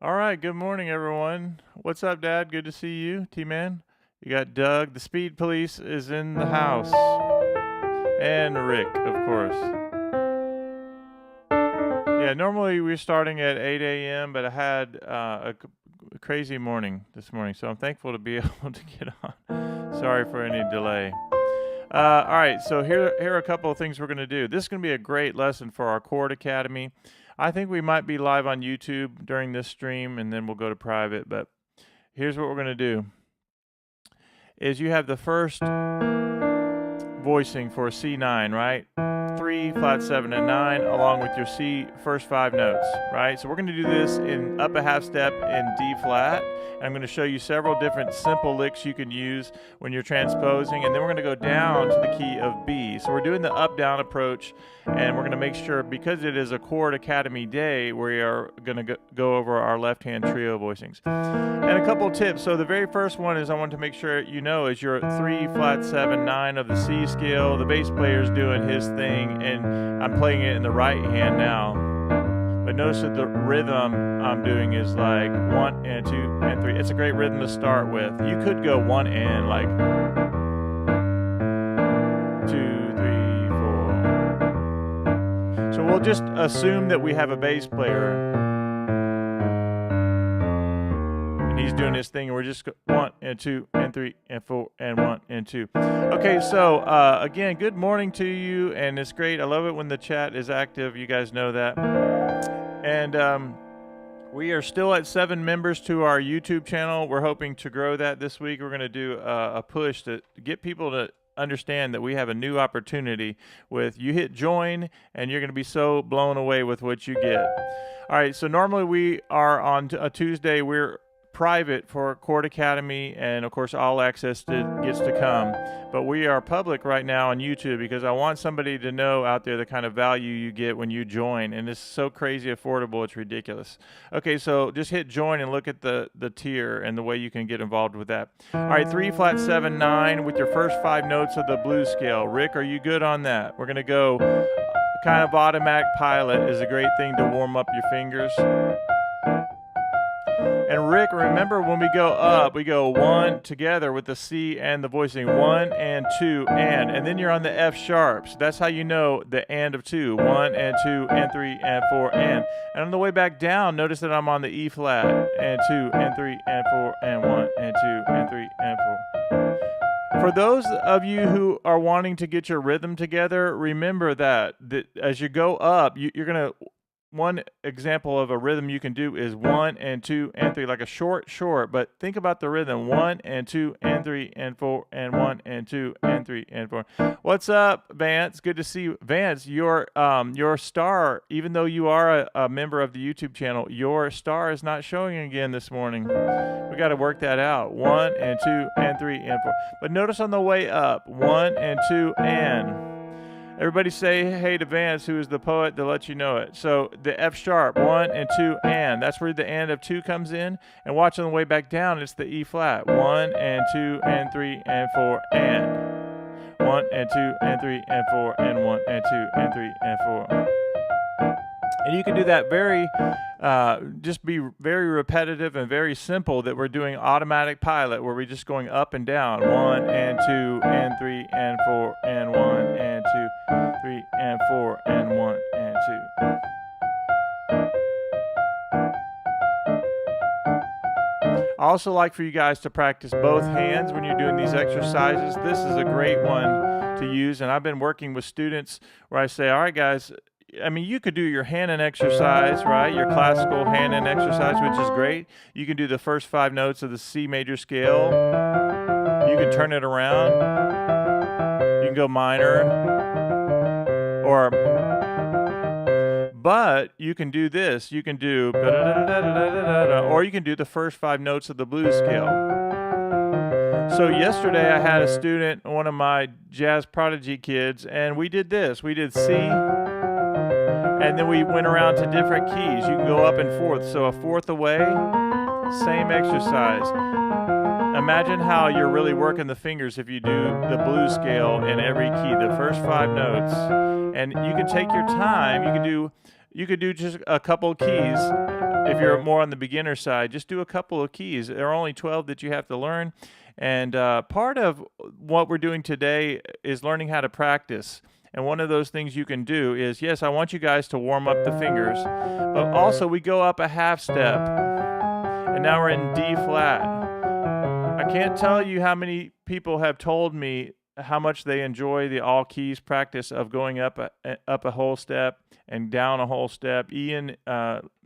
All right, good morning, everyone. What's up, Dad? Good to see you, T-Man. You got Doug. The speed police is in the house. And Rick, of course. Yeah, normally we're starting at 8 a.m., but I had a crazy morning this morning, so I'm thankful to be able to get on. Sorry for any delay. All right, so here are a couple of things we're going to do. This is going to be a great lesson for our Chord Academy. I think we might be live on YouTube during this stream, and then we'll go to private. But here's what we're going to do. Is you have the first voicing for C9, right? 3, flat 7, and 9, along with your C first 5 notes, right? So we're going to do this in up a half step in D flat. And I'm going to show you several different simple licks you can use when you're transposing, and then we're going to go down to the key of B. So we're doing the up-down approach, and we're going to make sure, because it is a Chord Academy day, we are going to go over our left-hand trio voicings. And a couple tips. So the very first one is I want to make sure you know is your 3, flat 7, 9 of the C scale. The bass player is doing his thing, and I'm playing it in the right hand now. But notice that the rhythm I'm doing is like 1 and 2 and 3. It's a great rhythm to start with. You could go 1 and like 2, 3, 4. So we'll just assume that we have a bass player. And he's doing his thing, and we're just 1 and 2 and 3 and 4 and 1 and 2. Okay, so again, good morning to you, and it's great. I love it when the chat is active. You guys know that. And we are still at 7 members to our YouTube channel. We're hoping to grow that this week. We're going to do a push to get people to understand that we have a new opportunity with you hit join, and you're going to be so blown away with what you get. All right, so normally we are on a Tuesday. We're private for Chord Academy, and of course all access gets to come, but we are public right now on YouTube because I want somebody to know out there the kind of value you get when you join, and it's so crazy affordable, it's ridiculous. Okay, so just hit join and look at the tier and the way you can get involved with that. All right, 3, flat 7, 9 with your first 5 notes of the blues scale. Rick, are you good on that? We're gonna go kind of automatic pilot is a great thing to warm up your fingers. And Rick, remember when we go up, we go 1 together with the C and the voicing, 1 and 2 and then you're on the F sharps. That's how you know the and of 2, 1 and 2 and 3 and 4 and on the way back down, notice that I'm on the E flat, and 2 and 3 and 4 and 1 and 2 and 3 and 4. For those of you who are wanting to get your rhythm together, remember that as you go up, you're going to, one example of a rhythm you can do is 1 and 2 and 3, like a short, but think about the rhythm 1 and 2 and 3 and 4 and 1 and 2 and 3 and 4. What's up, Vance? Good to see you. Vance, your star, even though you are a member of the YouTube channel, your star is not showing again this morning. We got to work that out. 1 and 2 and 3 and 4. But notice on the way up, 1 and 2 and. Everybody say hey to Vance, who is the poet, to let you know it. So the F sharp, 1 and 2 and. That's where the and of 2 comes in. And watch on the way back down, it's the E flat. 1 and 2 and 3 and 4 and. 1 and 2 and 3 and 4 and 1 and 2 and 3 and 4. And you can do that just be very repetitive and very simple, that we're doing automatic pilot, where we're just going up and down. 1 and 2 and 3 and 4 and 1 and 2, 3 and 4 and 1 and 2. I also like for you guys to practice both hands when you're doing these exercises. This is a great one to use, and I've been working with students where I say, all right, guys, I mean, you could do your hand-in exercise, right? Your classical hand-in exercise, which is great. You can do the first 5 notes of the C major scale. You can turn it around. You can go minor. But you can do this. You can do, or you can do the first 5 notes of the blues scale. So yesterday I had a student, one of my jazz prodigy kids, and we did this. We did C, and then we went around to different keys. You can go up and forth. So a fourth away, same exercise. Imagine how you're really working the fingers if you do the blues scale in every key, the first 5 notes. And you can take your time. You could do just a couple keys if you're more on the beginner side, just do a couple of keys. There are only 12 that you have to learn. And part of what we're doing today is learning how to practice. And one of those things you can do is, yes, I want you guys to warm up the fingers, but also we go up a half step. And now we're in D flat. I can't tell you how many people have told me how much they enjoy the all keys practice of going up a whole step and down a whole step. Ian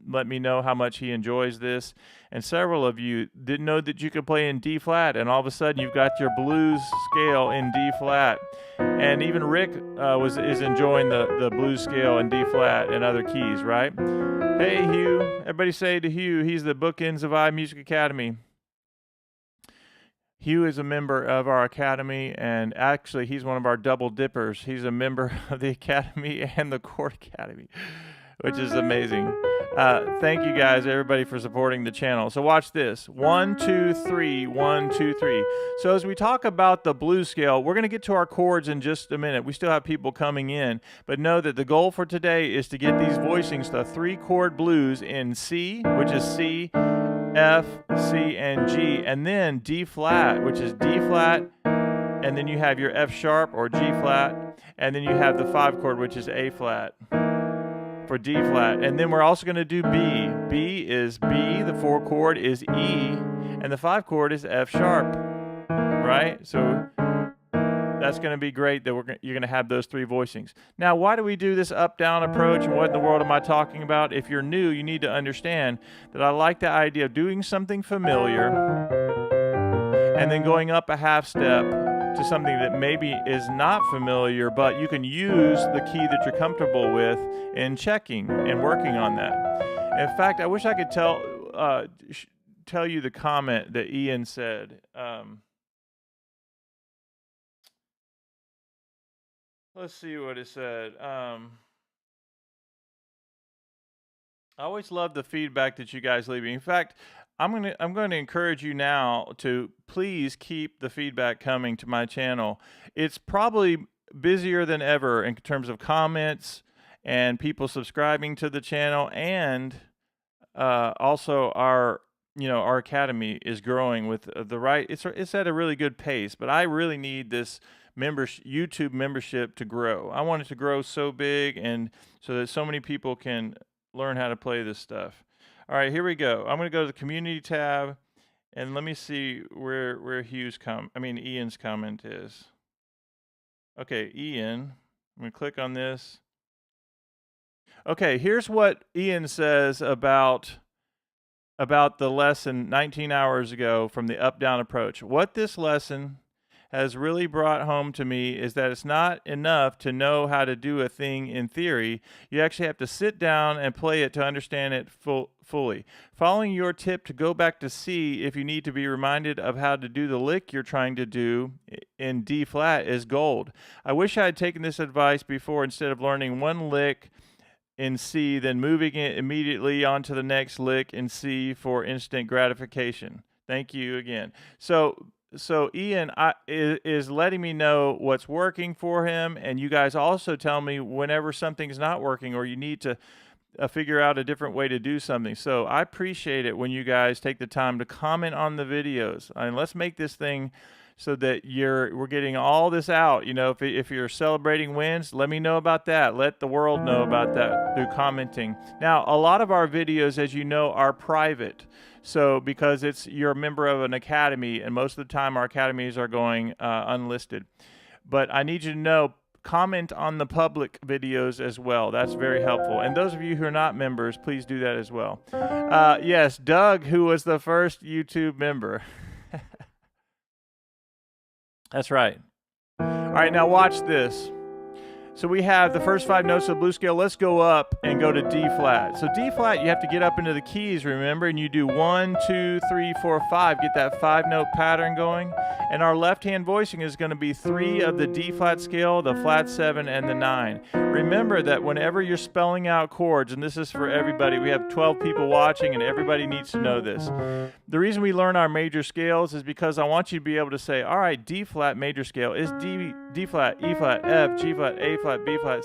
let me know how much he enjoys this, and several of you didn't know that you could play in D flat, and all of a sudden you've got your blues scale in D flat. And even Rick is enjoying the blues scale in D flat and other keys, right? Hey Hugh, everybody say to Hugh, he's the bookends of iMusicAcademy. Hugh is a member of our academy, and actually he's one of our double dippers. He's a member of the academy and the Chord Academy, which is amazing. Thank you guys, everybody, for supporting the channel. So watch this. 1, 2, 3, 1, 2, 3. So as we talk about the blues scale, we're going to get to our chords in just a minute. We still have people coming in, but know that the goal for today is to get these voicings to 3-chord blues in C, which is C, F, C, and G, and then D flat, which is D flat, and then you have your F sharp or G flat, and then you have the 5 chord, which is A flat for D flat. And then we're also going to do B. B is B, the 4 chord is E, and the 5 chord is F sharp, right? So that's going to be great that you're going to have those 3 voicings. Now, why do we do this up-down approach, and what in the world am I talking about? If you're new, you need to understand that I like the idea of doing something familiar and then going up a half step to something that maybe is not familiar, but you can use the key that you're comfortable with in checking and working on that. In fact, I wish I could tell you the comment that Ian said. Let's see what it said. I always love the feedback that you guys leave me. In fact, I'm going to encourage you now to please keep the feedback coming to my channel. It's probably busier than ever in terms of comments and people subscribing to the channel, and also our academy is growing with the right. It's at a really good pace, but I really need this YouTube membership to grow. I want it to grow so big, and so that so many people can learn how to play this stuff. All right, here we go. I'm going to go to the community tab, and let me see where Ian's comment is. Okay, Ian, I'm going to click on this. Okay, here's what Ian says about the lesson 19 hours ago from the up-down approach. What this lesson has really brought home to me is that it's not enough to know how to do a thing in theory. You actually have to sit down and play it to understand it fully. Following your tip to go back to C if you need to be reminded of how to do the lick you're trying to do in D flat is gold. I wish I had taken this advice before, instead of learning one lick in C, then moving it immediately onto the next lick in C for instant gratification. Thank you again. So Ian is letting me know what's working for him, and you guys also tell me whenever something's not working or you need to figure out a different way to do something. So I appreciate it when you guys take the time to comment on the videos. I mean, let's make this thing so that we're getting all this out. You know, if you're celebrating wins, let me know about that. Let the world know about that through commenting. Now, a lot of our videos, as you know, are private. So because you're a member of an academy, and most of the time our academies are going unlisted. But I need you to know, comment on the public videos as well. That's very helpful. And those of you who are not members, please do that as well. Yes, Doug, who was the first YouTube member. That's right. All right, now watch this. So we have the first 5 notes of the blues scale. Let's go up and go to D flat. So D flat, you have to get up into the keys, remember, and you do 1, 2, 3, 4, 5. Get that 5-note pattern going. And our left-hand voicing is going to be 3 of the D flat scale, the flat 7, and the 9. remember that whenever you're spelling out chords, and this is for everybody, we have 12 people watching and everybody needs to know this. The reason we learn our major scales is because I want you to be able to say, all right, D flat major scale is D flat, E flat, F, G flat, A flat, B flat,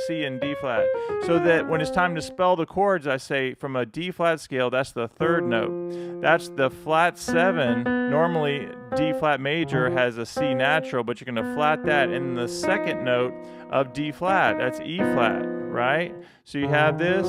C, and D flat. So that when it's time to spell the chords, I say from a D flat scale, that's the third note. That's the flat 7. Normally, D flat major has a C natural, but you're going to flat that in the second note of D flat. That's E flat, right? So you have this,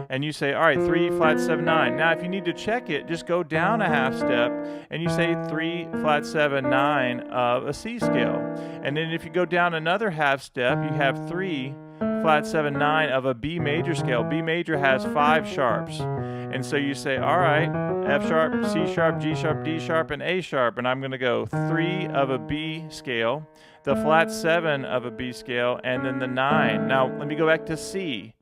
and you say, all right, 3 flat 7 9. Now, if you need to check it, just go down a half step, and you say 3 flat 7 9 of a C scale. And then if you go down another half step, you have 3 flat 7 9 of a B major scale. B major has 5 sharps. And so you say, all right, F sharp, C sharp, G sharp, D sharp, and A sharp. And I'm going to go 3 of a B scale, the flat 7 of a B scale, and then the 9. Now, let me go back to C.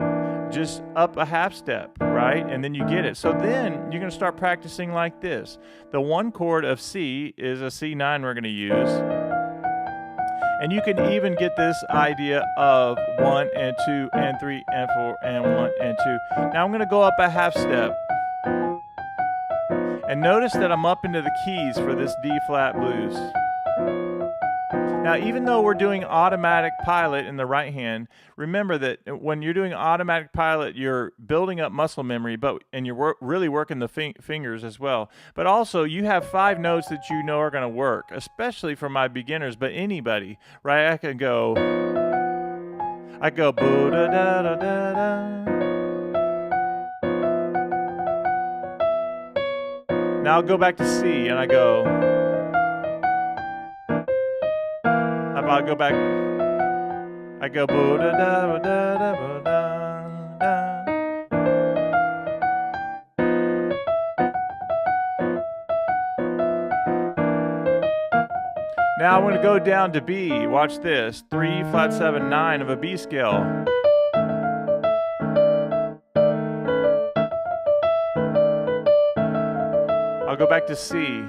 Just up a half step, right? And then you get it. So then you're going to start practicing like this. The one chord of C is a C9 we're going to use. And you can even get this idea of 1 and 2 and 3 and 4 and 1 and 2. Now I'm going to go up a half step. And notice that I'm up into the keys for this D flat blues. Now, even though we're doing automatic pilot in the right hand, remember that when you're doing automatic pilot, you're building up muscle memory, and you're really working the fingers as well. But also, you have 5 notes that you know are going to work, especially for my beginners, but anybody, right? I could go boo da da da da da. Now I'll go back to C, and I go. I'll go back. I go boo da da da da da da. Now I'm going to go down to B. Watch this. 3 flat 7 9 of a B scale. I'll go back to C.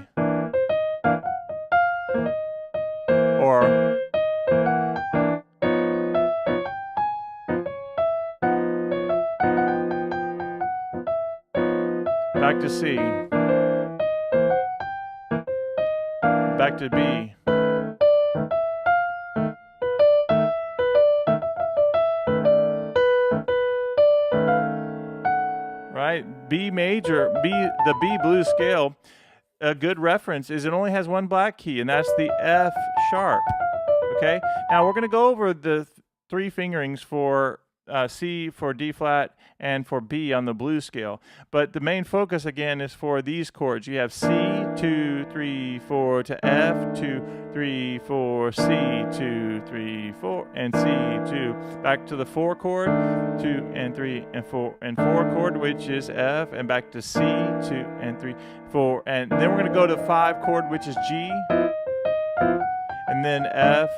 Or back to C, back to B, right? B major, the B blues scale, a good reference is it only has one black key, and that's the F sharp, okay? Now we're going to go over the 3 fingerings for C, for D flat, and for B on the blues scale. But the main focus, again, is for these chords. You have C, 2, 3, 4 to F, 2, 3, 4, C, 2, 3, 4, and C, 2. Back to the 4 chord, 2 and 3 and 4 and 4 chord, which is F, and back to C, 2 and 3, 4. And then we're going to go to 5 chord, which is G, and then F.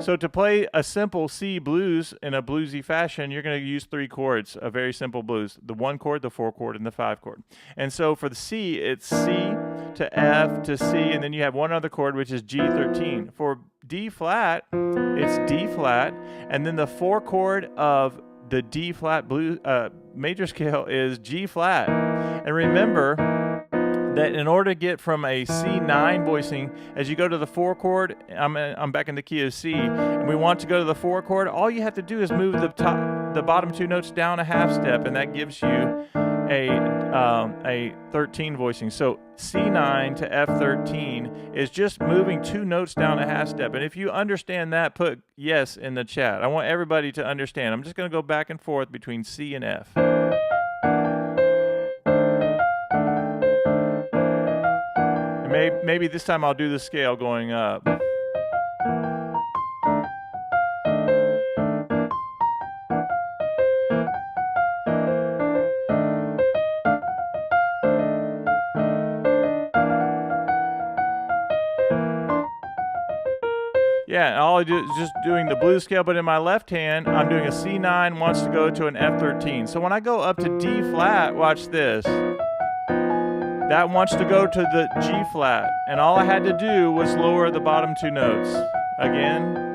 So to play a simple C blues in a bluesy fashion, you're going to use 3 chords, a very simple blues. The 1 chord, the 4 chord, and the 5 chord. And so for the C, it's C to F to C, and then you have one other chord, which is G13. For D flat, it's D flat, and then the 4 chord of the D flat blues major scale is G flat. And remember that in order to get from a C9 voicing, as you go to the 4 chord, I'm back in the key of C, and we want to go to the 4 chord, all you have to do is move the bottom 2 notes down a half step, and that gives you a 13 voicing. So C9 to F13 is just moving 2 notes down a half step. And if you understand that, put yes in the chat. I want everybody to understand. I'm just going to go back and forth between C and F. Maybe this time I'll do the scale going up. Yeah, all I do is just doing the blues scale, but in my left hand, I'm doing a C9, wants to go to an F13. So when I go up to D flat, watch this. That wants to go to the G flat, and all I had to do was lower the bottom 2 notes, Again.